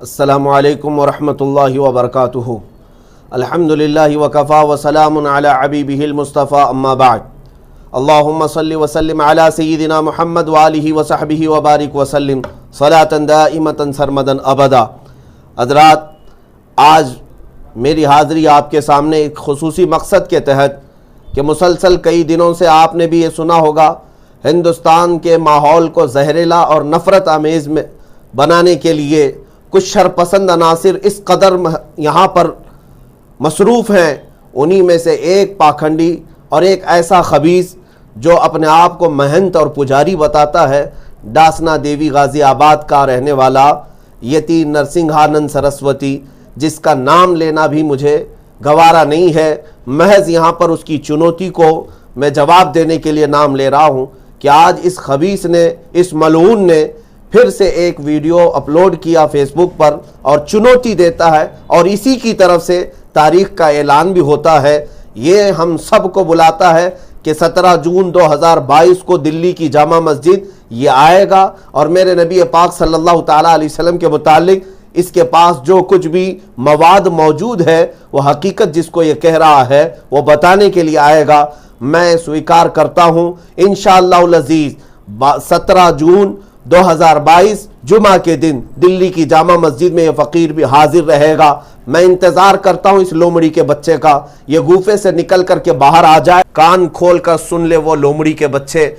السلام علیکم ورحمۃ اللہ وبرکاتہ۔ الحمدللہ وکفا وسلام علی حبیبہ المصطفیٰ اما بعد۔ اللہم صلی وسلم علی سیدنا محمد وآلہ وصحبہ وبارک وسلم صلاۃ دائمۃ سرمدا ابدا۔ حضرات، آج میری حاضری آپ کے سامنے ایک خصوصی مقصد کے تحت کہ مسلسل کئی دنوں سے آپ نے بھی یہ سنا ہوگا، ہندوستان کے ماحول کو زہریلا اور نفرت آمیز میں بنانے کے لیے کچھ شرپسند عناصر اس قدر یہاں پر مصروف ہیں۔ انہی میں سے ایک پاکھنڈی اور ایک ایسا خبیث جو اپنے آپ کو مہنت اور پجاری بتاتا ہے، ڈاسنا دیوی غازی آباد کا رہنے والا یتی نرسنگھانند سرسوتی، جس کا نام لینا بھی مجھے گوارا نہیں ہے۔ محض یہاں پر اس کی چنوتی کو میں جواب دینے کے لیے نام لے رہا ہوں کہ آج اس خبیث نے، اس ملعون نے پھر سے ایک ویڈیو اپلوڈ کیا فیس بک پر اور چنوتی دیتا ہے، اور اسی کی طرف سے تاریخ کا اعلان بھی ہوتا ہے۔ یہ ہم سب کو بلاتا ہے کہ 17 جون 2022 کو دلی کی جامع مسجد یہ آئے گا، اور میرے نبی پاک صلی اللہ تعالیٰ علیہ وسلم کے متعلق اس کے پاس جو کچھ بھی مواد موجود ہے، وہ حقیقت جس کو یہ کہہ رہا ہے وہ بتانے کے لیے آئے گا۔ میں سویکار کرتا ہوں انشاءاللہ العزیز 17 جون 2022 جمعہ کے دن دلی کی جامع مسجد میں یہ فقیر بھی حاضر رہے گا۔ میں انتظار کرتا ہوں اس لومڑی کے بچے کا، یہ گوفے سے نکل کر کے باہر آ جائے، کان کھول کر سن لے وہ لومڑی کے بچے۔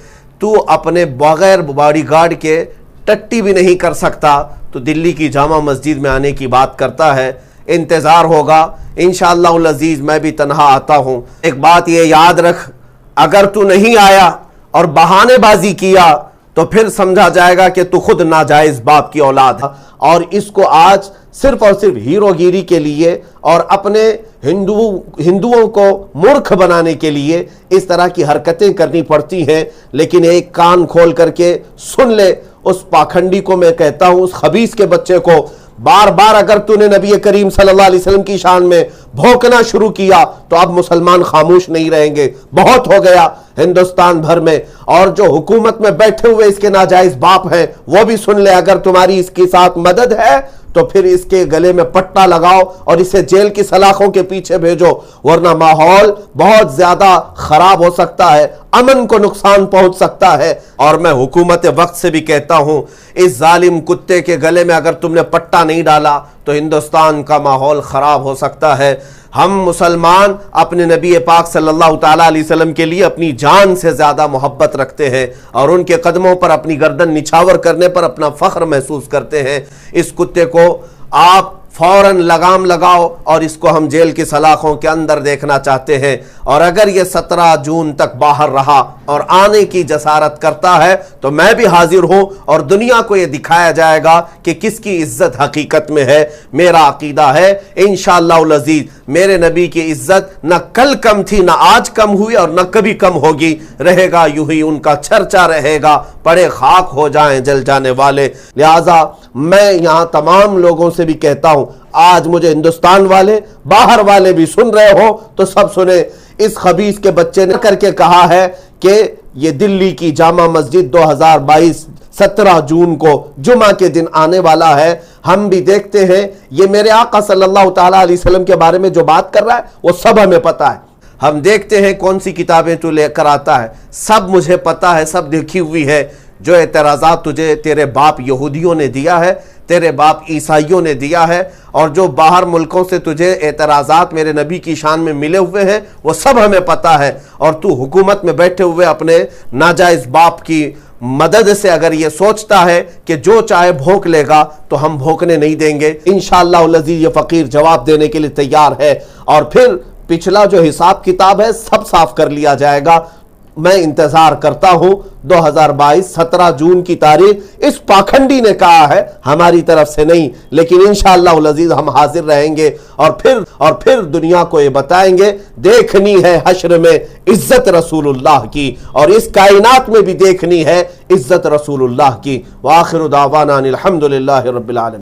تو اپنے بغیر باڈی گارڈ کے ٹٹی بھی نہیں کر سکتا، تو دلی کی جامع مسجد میں آنے کی بات کرتا ہے۔ انتظار ہوگا انشاءاللہ العزیز، میں بھی تنہا آتا ہوں۔ ایک بات یہ یاد رکھ، اگر تو نہیں آیا اور بہانے بازی کیا تو پھر سمجھا جائے گا کہ تو خود ناجائز باپ کی اولاد ہے، اور اس کو آج صرف اور صرف ہیرو گیری کے لیے اور اپنے ہندوؤں کو مورکھ بنانے کے لیے اس طرح کی حرکتیں کرنی پڑتی ہیں۔ لیکن ایک کان کھول کر کے سن لے، اس پاکھنڈی کو میں کہتا ہوں، اس خبیث کے بچے کو، بار بار اگر تو نے نبی کریم صلی اللہ علیہ وسلم کی شان میں بھونکنا شروع کیا تو اب مسلمان خاموش نہیں رہیں گے۔ بہت ہو گیا ہندوستان بھر میں، اور جو حکومت میں بیٹھے ہوئے اس کے ناجائز باپ ہیں وہ بھی سن لے، اگر تمہاری اس کے ساتھ مدد ہے تو پھر اس کے گلے میں پٹا لگاؤ اور اسے جیل کی سلاخوں کے پیچھے بھیجو، ورنہ ماحول بہت زیادہ خراب ہو سکتا ہے، امن کو نقصان پہنچ سکتا ہے۔ اور میں حکومت وقت سے بھی کہتا ہوں، اس ظالم کتے کے گلے میں اگر تم نے پٹا نہیں ڈالا تو ہندوستان کا ماحول خراب ہو سکتا ہے۔ ہم مسلمان اپنے نبی پاک صلی اللہ تعالیٰ علیہ وسلم کے لیے اپنی جان سے زیادہ محبت رکھتے ہیں، اور ان کے قدموں پر اپنی گردن نچھاور کرنے پر اپنا فخر محسوس کرتے ہیں۔ اس کتے کو آپ فوراً لگام لگاؤ، اور اس کو ہم جیل کی سلاخوں کے اندر دیکھنا چاہتے ہیں۔ اور اگر یہ 17 جون تک باہر رہا اور آنے کی جسارت کرتا ہے تو میں بھی حاضر ہوں، اور دنیا کو یہ دکھایا جائے گا کہ کس کی عزت حقیقت میں ہے۔ میرا عقیدہ ہے انشاءاللہ العزیز میرے نبی کی عزت نہ کل کم تھی، نہ آج کم ہوئی، اور نہ کبھی کم ہوگی، رہے گا یوں ہی ان کا چرچا رہے گا، پڑے خاک ہو جائیں جل جانے والے۔ لہٰذا میں یہاں تمام لوگوں سے بھی کہتا ہوں، آج مجھے ہندوستان والے، باہر والے بھی سن رہے ہو تو سب سنیں، اس خبیث کے بچے نے کر کے کہا ہے کہ یہ دلی کی جامع مسجد 2022 17 جون کو جمعہ کے دن آنے والا ہے۔ ہم بھی دیکھتے ہیں، یہ میرے آقا صلی اللہ تعالیٰ علیہ وسلم کے بارے میں جو بات کر رہا ہے وہ سب ہمیں پتہ ہے۔ ہم دیکھتے ہیں کون سی کتابیں تو لے کر آتا ہے، سب مجھے پتہ ہے، سب دیکھی ہوئی ہے۔ جو اعتراضات تجھے تیرے باپ یہودیوں نے دیا ہے، تیرے باپ عیسائیوں نے دیا ہے، اور جو باہر ملکوں سے تجھے اعتراضات میرے نبی کی شان میں ملے ہوئے ہیں، وہ سب ہمیں پتہ ہے۔ اور تو حکومت میں بیٹھے ہوئے اپنے ناجائز باپ کی مدد سے اگر یہ سوچتا ہے کہ جو چاہے بھونک لے گا تو ہم بھونکنے نہیں دیں گے۔ انشاءاللہ العزیز یہ فقیر جواب دینے کے لیے تیار ہے، اور پھر پچھلا جو حساب کتاب ہے سب صاف کر لیا جائے گا۔ میں انتظار کرتا ہوں 2022 17 جون کی تاریخ۔ اس پاکھنڈی نے کہا ہے، ہماری طرف سے نہیں، لیکن انشاءاللہ العزیز ہم حاضر رہیں گے، اور پھر دنیا کو یہ بتائیں گے، دیکھنی ہے حشر میں عزت رسول اللہ کی، اور اس کائنات میں بھی دیکھنی ہے عزت رسول اللہ کی۔ وآخر دعوانا الحمدللہ رب العالمین۔